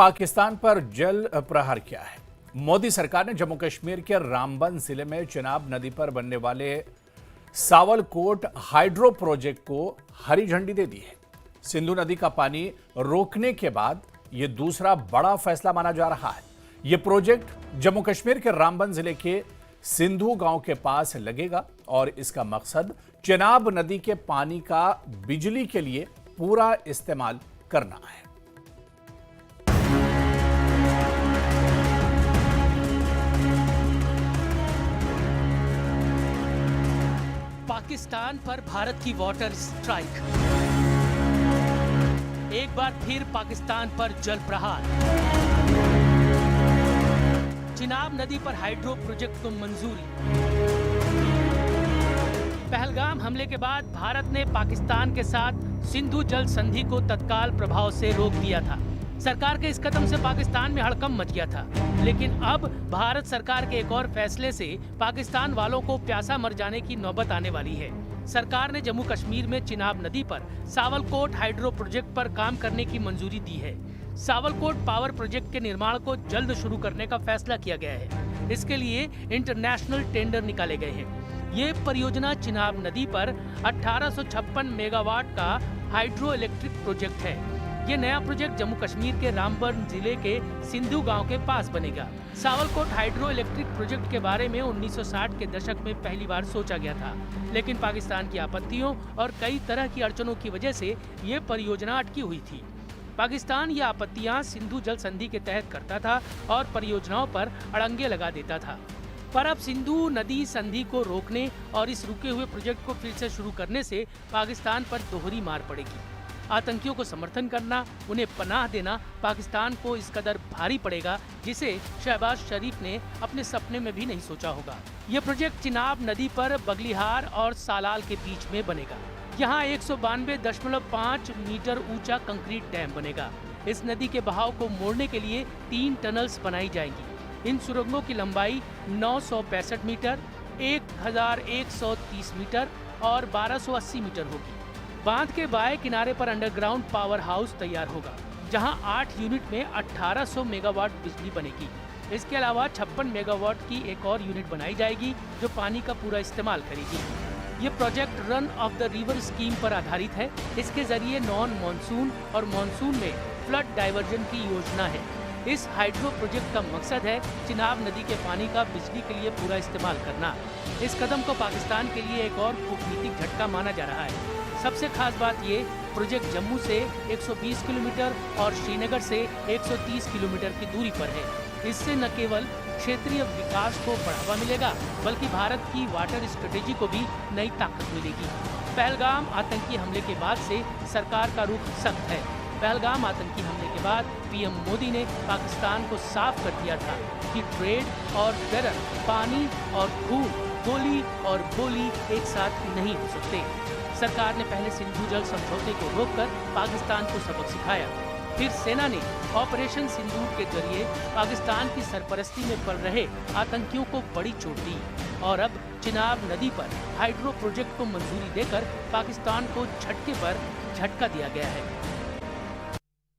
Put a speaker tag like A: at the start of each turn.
A: पाकिस्तान पर जल प्रहार किया है। मोदी सरकार ने जम्मू कश्मीर के रामबन जिले में चिनाब नदी पर बनने वाले सावलकोट हाइड्रो प्रोजेक्ट को हरी झंडी दे दी है। सिंधु नदी का पानी रोकने के बाद यह दूसरा बड़ा फैसला माना जा रहा है। यह प्रोजेक्ट जम्मू कश्मीर के रामबन जिले के सिंधु गांव के पास लगेगा और इसका मकसद चिनाब नदी के पानी का बिजली के लिए पूरा इस्तेमाल करना है।
B: पाकिस्तान पर भारत की वाटर स्ट्राइक। एक बार फिर पाकिस्तान पर जल प्रहार। चिनाब नदी पर हाइड्रो प्रोजेक्ट को मंजूरी। पहलगाम हमले के बाद भारत ने पाकिस्तान के साथ सिंधु जल संधि को तत्काल प्रभाव से रोक दिया था। सरकार के इस कदम से पाकिस्तान में हड़कंप मच गया था, लेकिन अब भारत सरकार के एक और फैसले से पाकिस्तान वालों को प्यासा मर जाने की नौबत आने वाली है। सरकार ने जम्मू कश्मीर में चिनाब नदी पर सावलकोट हाइड्रो प्रोजेक्ट पर काम करने की मंजूरी दी है। सावलकोट पावर प्रोजेक्ट के निर्माण को जल्द शुरू करने का फैसला किया गया है। इसके लिए इंटरनेशनल टेंडर निकाले गए हैं। ये परियोजना चिनाब नदी पर 1856 मेगावाट का हाइड्रो इलेक्ट्रिक प्रोजेक्ट है। ये नया प्रोजेक्ट जम्मू कश्मीर के रामबन जिले के सिंधु गांव के पास बनेगा। सावलकोट हाइड्रो इलेक्ट्रिक प्रोजेक्ट के बारे में 1960 के दशक में पहली बार सोचा गया था, लेकिन पाकिस्तान की आपत्तियों और कई तरह की अड़चनों की वजह से ये परियोजना अटकी हुई थी। पाकिस्तान ये आपत्तियां सिंधु जल संधि के तहत करता था और परियोजनाओं पर अड़ंगे लगा देता था। पर अब सिंधु नदी संधि को रोकने और इस रुके हुए प्रोजेक्ट को फिर से शुरू करने से पाकिस्तान पर दोहरी मार पड़ेगी। आतंकियों को समर्थन करना, उन्हें पनाह देना पाकिस्तान को इस कदर भारी पड़ेगा जिसे शहबाज शरीफ ने अपने सपने में भी नहीं सोचा होगा। ये प्रोजेक्ट चिनाब नदी पर बगलिहार और सालाल के बीच में बनेगा। यहाँ 192.5 मीटर ऊंचा कंक्रीट डैम बनेगा। इस नदी के बहाव को मोड़ने के लिए 3 टनल्स बनाई जाएंगी। इन सुरंगों की लंबाई 965 मीटर, 1130 मीटर और 1280 मीटर होगी। बांध के बाएं किनारे पर अंडरग्राउंड पावर हाउस तैयार होगा, जहां 8 यूनिट में 1800 मेगावाट बिजली बनेगी। इसके अलावा 56 मेगावाट की एक और यूनिट बनाई जाएगी जो पानी का पूरा इस्तेमाल करेगी। ये project run of the river scheme पर आधारित है। इसके जरिए नॉन मानसून और मानसून में फ्लड डाइवर्जन की योजना है। इस हाइड्रो प्रोजेक्ट का मकसद है चिनाब नदी के पानी का बिजली के लिए पूरा इस्तेमाल करना। इस कदम को पाकिस्तान के लिए एक और कूटनीतिक झटका माना जा रहा है। सबसे खास बात ये, प्रोजेक्ट जम्मू से 120 किलोमीटर और श्रीनगर से 130 किलोमीटर की दूरी पर है। इससे न केवल क्षेत्रीय विकास को बढ़ावा मिलेगा, बल्कि भारत की वाटर स्ट्रेटेजी को भी नई ताकत मिलेगी। पहलगाम आतंकी हमले के बाद से सरकार का रुख सख्त है। पहलगाम आतंकी हमले के बाद पीएम मोदी ने पाकिस्तान को साफ कर दिया था कि ट्रेड और टेरर, पानी और खून, गोली और गोली एक साथ नहीं हो सकते। सरकार ने पहले सिंधु जल समझौते को रोककर पाकिस्तान को सबक सिखाया। फिर सेना ने ऑपरेशन सिंदूर के जरिए पाकिस्तान की सरपरस्ती में पल रहे आतंकियों को बड़ी चोट दी और अब चिनाब नदी पर हाइड्रो प्रोजेक्ट को मंजूरी देकर पाकिस्तान को झटके पर झटका दिया गया है।